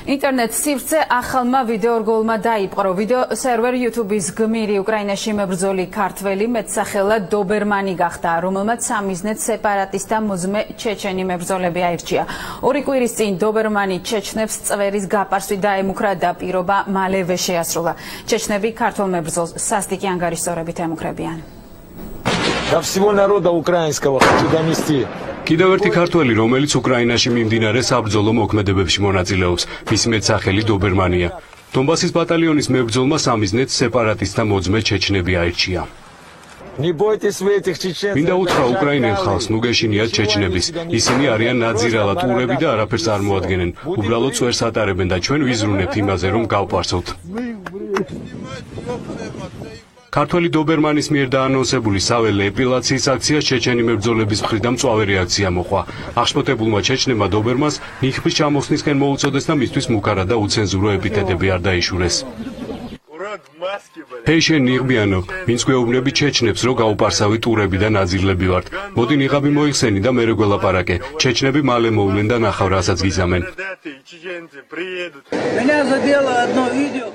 ინტერნეტ სივრცე ახალმა ვიდეორგოლმა დაიპყრო. ვიდეო სერვერ YouTube-ის გმირი უკრაინაში მებრძოლი ქართველი მეტსახელად დობერმანი გახდა, რომელმაც სამიზნედ სეპარატისტთა მოძმე ჩეჩენი მებრძოლები აირჩია. 2 კვირის წინ დობერმანი ჩეჩნებს წვერის გაპარსვით დაემუქრა და პირობა მალევე შეასრულა. ჩეჩნები ქართველ მებრძოლს სასტიკი ანგარიშსწორებით ემუქრებიან. Для всего народа украинского хочу донести. კიდევ ერთი ქართველი, რომელიც უკრაინაში მიმდინარე საბრძოლო მოქმედებებში მონაწილეობს, მისი მეტსახელი დობერმანია. დონბასის ბატალიონის მებრძოლმა სამიზნედ სეპარატისტთა მოძმე ჩეჩნები აირჩია. Не бойтесь вы этих чеченцев. მინდა უთხრა უკრაინელ ხალხს, ნუ გეშინიათ ჩეჩნების. ისინი არიან ნაძირალად ურები და არაფერს არ მოადგენენ. უბრალოდ წვერს ატარებენ და ჩვენ ვიზრუნებთ იმაზე, რომ გავპარსოთ. ქართველი დობერმანის მიერ დაანონსებული საველე ეპილაციის აქციას ჩეჩენი მებრძოლების მხრიდან მწვავე რეაქცია მოყვა. აღშფოთებულმა ჩეჩნებმა დობერმანს ნიხვის ჩამოსვლისკენ მოუწოდეს და მისთვის მუქარა და უცენზურო ეპითეტები არ დაიშურეს. ჰეი შენ ნიღბიანო, ვინც გვეუბნები ჩეჩნებს, რომ გაუპარსავით ურები და ნაძირლები ვართ. მოდი ნიღაბი მოიხსენი და მერე გველაპარაკე. ჩეჩნები მალე მოვლენ და ნახავ რასაც გიზამენ.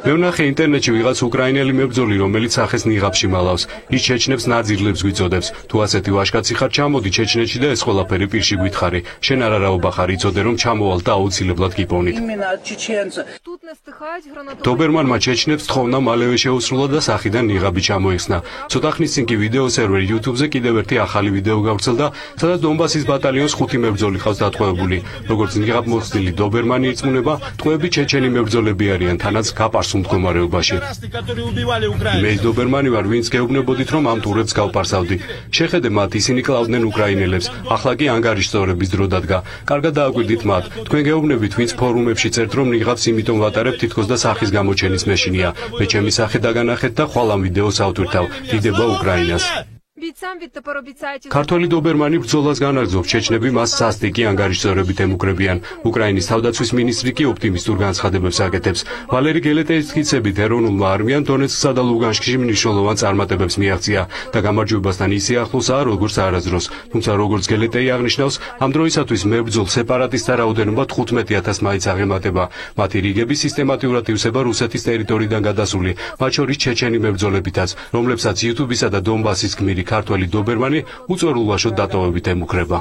მე ვნახე ინტერნეტში ვიღაც უკრაინელი მებრძოლი, რომელიც სახეს ნიღაბში მალავს. ის ჩეჩნებს ნაძირლებს გვიწოდებს. თუ ასეთი ვაჟკაცი ხარ, ჩამოდი ჩეჩნეთში და ეს ყველაფერი პირში გითხარი. შენ არარაობა ხარ, იცოდე რომ ჩამოვალ და აუცილებლად გიპოვნით. დობერმანმა ჩეჩნებს თხოვნა მალევე შეუსრულა და სახიდან ნიღაბი ჩამოიხსნა. ცოტა ხნის წინ კი ვიდეო სერვერ YouTube-ზე კიდევ ერთი ახალი ვიდეო გავრცელდა, სადაც დონბასის ბატალიონს 5 მებრძოლი ყავს დატყვევებული. როგორც ნიღაბმოხსნილი დობერმანი ირწმუნება, ტყვეები ჩეჩენი მებრძოლები არიან, თანაც გაპარსულ მდგომარეობაში. მე დობერმანი ვარ, ვინც გეუბნებოდით, რომ ამ ტურებს გავპარსავდი. შეხედე მათ, ისინი კლავდნენ უკრაინელებს. ახლა კი ანგარიშსწორების დრო დადგა. კარგად დააკვირდით მათ. თქვენ გეუბნებით, ვინც ფორუმებში წერთ, რომ ნიღაბს იმიტომ ვატარებ თითქოს და სახის გამოჩენის მეშინია. მე ჩემი სახე დაგანახეთ და ხვალ ამ ვიდეოს ავტვირთავ. დიდება უკრაინას. ქართველი დობერმანი ბრძოლას განაგრძობს, ჩეჩნები მას სასტიკი ანგარიშსწორებით ემუქრებიან. უკრაინის თავდაცვის მინისტრი კი ოპტიმისტურ განცხადებებს აკეთებს. ვალერი გელეტეის თქმით, ეროვნულმა არმიამ დონეცკსა და ლუგანსკში მნიშვნელოვან წარმატებებს მიაღწია და გამარჯვებასთან ისე ახლოსაა, როგორც არასდროს. თუმცა როგორც გელეტეი აღნიშნავს, ამ დროისათვის მებრძოლ სეპარატისტთა რაოდენობა 15,000 მაინც აღემატება. მათი რიგები სისტემატურად ივსება რუსეთის ტერიტორიიდან გადასული, მათ შორის ჩეჩენი მებრძოლებითაც, რომლებსაც YouTube-ისა და დონბასის გმირი ქართველი დობერმანი უწორულვაშოდ დატოვებით ემუქრება.